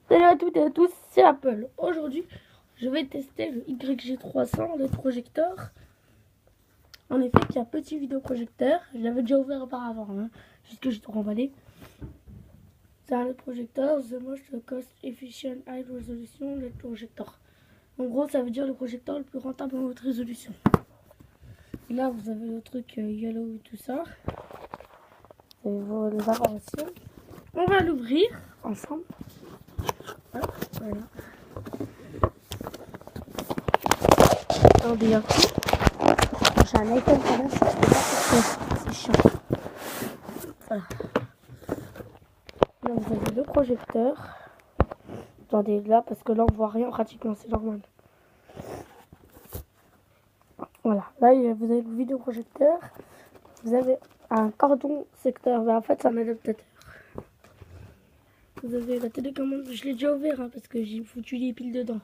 Salut à toutes et à tous, c'est Apple. Aujourd'hui, je vais tester le YG300, le projecteur. En effet, qui est un petit vidéoprojecteur. Je l'avais déjà ouvert auparavant, juste que j'ai tout remballé. C'est un projecteur, The Most Cost Efficient High Resolution LED Projector. En gros, ça veut dire le projecteur le plus rentable en haute résolution. Et là, vous avez le truc yellow et tout ça. Vous avez les informations. On va l'ouvrir ensemble. Hop, voilà. Attendez un coup. J'ai un iPhone quand même, c'est chiant. Voilà. Là, vous avez le projecteur. Attendez, là, parce que là, on voit rien pratiquement, c'est normal. Voilà, là, vous avez le vidéoprojecteur. Vous avez un cordon secteur, mais en fait, c'est un adaptateur. Vous avez la télécommande, je l'ai déjà ouvert parce que j'ai foutu les piles dedans.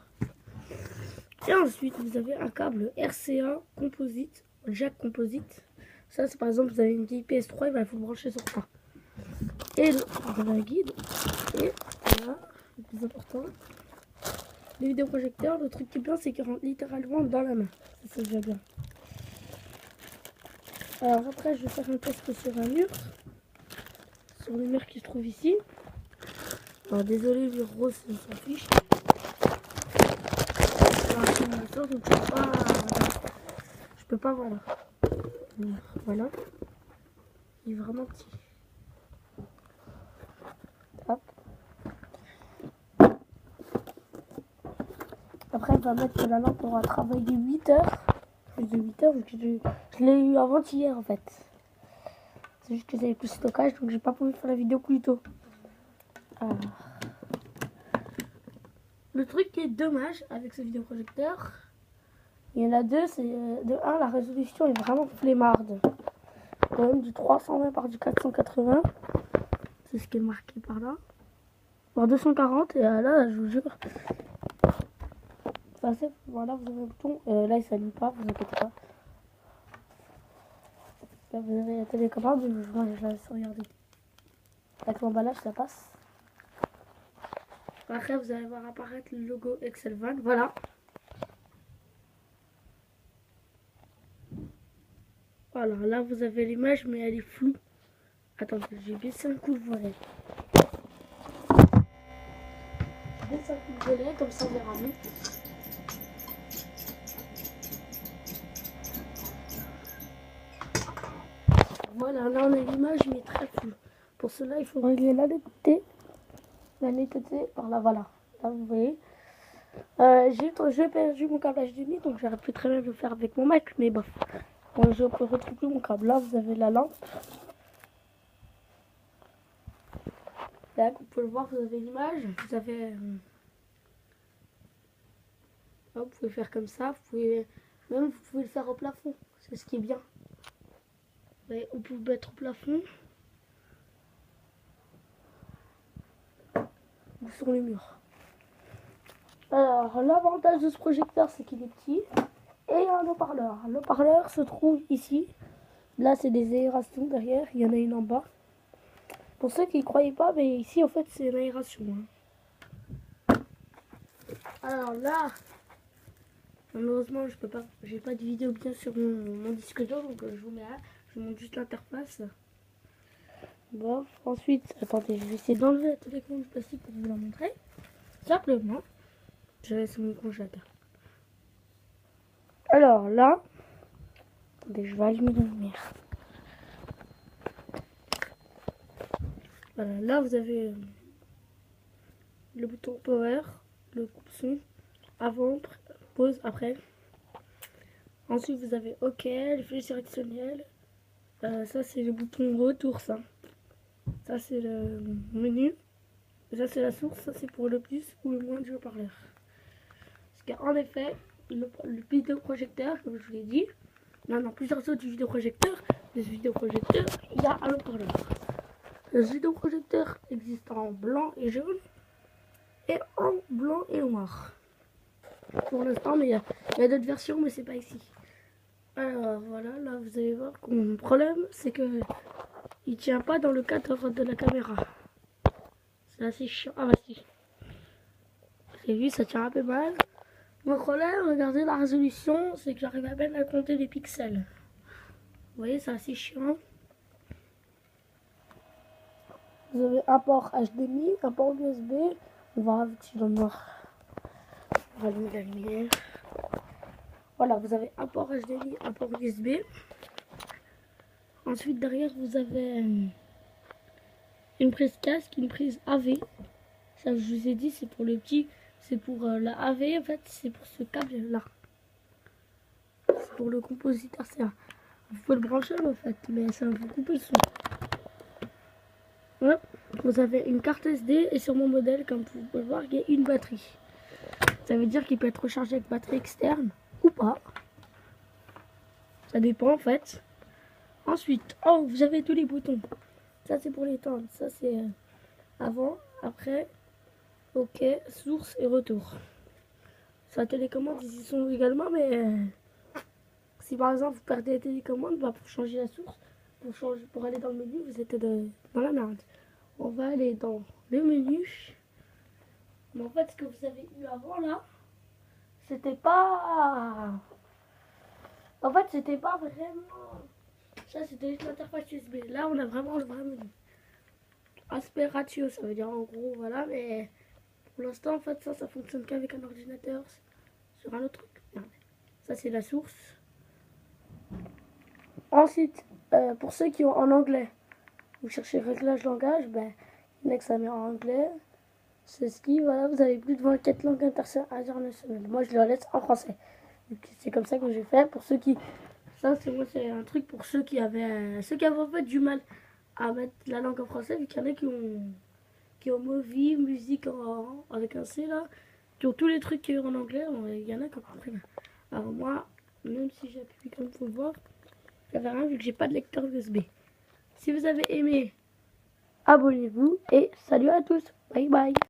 Et ensuite, vous avez un câble RCA composite, jack composite. Ça, c'est par exemple, vous avez une vieille PS3, il va vous brancher sur ça. Et vous avez un guide. Et voilà, le plus important, le vidéoprojecteur. Le truc qui est bien, c'est qu'il rentre littéralement dans la main. Ça, c'est déjà bien. Alors après, je vais faire un test sur un mur. Sur le mur qui se trouve ici. Alors désolé, le rose, ça s'en fiche. Alors, donc je peux pas voir là. Voilà. Il est vraiment petit. Hop. Après, il va mettre la lampe pour travailler 8 heures. Plus de 8 heures, je l'ai eu avant-hier en fait. C'est juste que j'avais plus de stockage, donc j'ai pas pu faire la vidéo plus tôt. Alors. Le truc qui est dommage avec ce vidéoprojecteur, il y en a deux, c'est de 1, la résolution est vraiment flemmarde. Quand même du 320 par du 480, c'est ce qui est marqué par là. Par 240, et là, je vous jure. Voilà, vous avez le bouton. Là, il s'allume pas, vous inquiétez pas. Là, vous avez la télécommande, je la laisse regarder. Avec l'emballage, ça passe. Après, vous allez voir apparaître le logo Excelvan. Voilà. Voilà, là, vous avez l'image, mais elle est floue. Attendez, j'ai baissé un coup le volet. Je baisse un coup le volet, comme ça, on verra mieux. Voilà, là, on a l'image, mais très floue. Pour cela, il faut régler la netteté. La netteté par là, voilà. Là, vous voyez. J'ai perdu mon câble HDMI, donc j'aurais pu très bien le faire avec mon Mac, mais bof. Bon, je ne retrouve plus mon câble. Là, vous avez la lampe. Là, vous pouvez le voir, vous avez l'image. Vous avez... Hop, vous pouvez faire comme ça. Vous pouvez le faire au plafond. C'est ce qui est bien. Ouais, on peut le mettre au plafond. Ou sur le mur. Alors, l'avantage de ce projecteur, c'est qu'il est petit. Et un haut-parleur. L'haut-parleur se trouve ici. Là, c'est des aérations derrière. Il y en a une en bas. Pour ceux qui ne croyaient pas, mais ici, en fait, c'est une aération. Alors là, malheureusement, je peux pas. J'ai pas de vidéo bien sur mon disque dur, donc je vous mets là. Je vous montre juste l'interface. Bon, ensuite, attendez, je vais essayer d'enlever la télécommande plastique pour vous la montrer. Simplement, je laisse mon congélateur. Alors là, attendez, je vais allumer la lumière. Voilà, là vous avez le bouton power, le coupe-son, avant, pause, après. Ensuite vous avez OK, le flèche directionnel. Ça c'est le bouton retour, ça. Ça c'est le menu. Ça c'est la source, ça c'est pour le plus ou le moins du haut-parleur. Parce qu'en effet, le vidéoprojecteur, comme je vous l'ai dit, là dans plusieurs autres vidéoprojecteurs, il y a un haut-parleur. Le vidéoprojecteur existe en blanc et jaune et en blanc et noir. Pour l'instant, mais il y a d'autres versions, mais c'est pas ici. Alors voilà, là vous allez voir que mon problème, c'est que il tient pas dans le cadre de la caméra. C'est assez chiant. Ah bah si. avez vu, ça tient un peu mal. Mon problème, regardez la résolution, c'est que j'arrive à peine à compter les pixels. Vous voyez, c'est assez chiant. Vous avez un port HDMI, un port USB. On va voir si dans le noir. On va allumer la lumière. Voilà, vous avez un port HDMI, un port USB. Ensuite, derrière, vous avez une prise casque, une prise AV. Ça, je vous ai dit, c'est pour le petit. C'est pour la AV, en fait, c'est pour ce câble-là. C'est pour le compositeur. Vous pouvez le brancher, en fait, mais ça va vous couper le son. Ouais. Vous avez une carte SD et sur mon modèle, comme vous pouvez le voir, il y a une batterie. Ça veut dire qu'il peut être rechargé avec batterie externe ou pas. Ça dépend, en fait. Ensuite, oh, vous avez tous les boutons. Ça, c'est pour l'étendre. Ça, c'est avant, après, OK, source et retour. Sur la télécommande, ils y sont également, mais si par exemple vous perdez la télécommande, bah, pour changer la source, pour aller dans le menu, vous êtes dans la merde. On va aller dans le menu. Mais en fait, ce que vous avez eu avant là, c'était pas. En fait, c'était pas vraiment. Ça, c'était juste l'interface USB. Là, on a vraiment le vrai menu. Aspect ratio, ça veut dire en gros, voilà, mais pour l'instant, en fait, ça fonctionne qu'avec un ordinateur sur un autre truc. Regardez. Ça, c'est la source. Ensuite, pour ceux qui ont en anglais, vous cherchez réglage langage, ben, il y en a que ça met en anglais. C'est ce qui, voilà, vous avez plus de 24 langues internationales. Moi, je le laisse en français. C'est comme ça que j'ai fait. Pour ceux qui. Ça, c'est un truc pour ceux qui avaient en fait du mal à mettre la langue en français, vu qu'il y en a qui ont movie, musique avec un C là, qui ont tous les trucs qu'il y a en anglais, il y en a qui ont compris. Alors moi, même si j'appuie comme vous le voir, ça fait rien vu que j'ai pas de lecteur USB. Si vous avez aimé, abonnez-vous et salut à tous. Bye bye.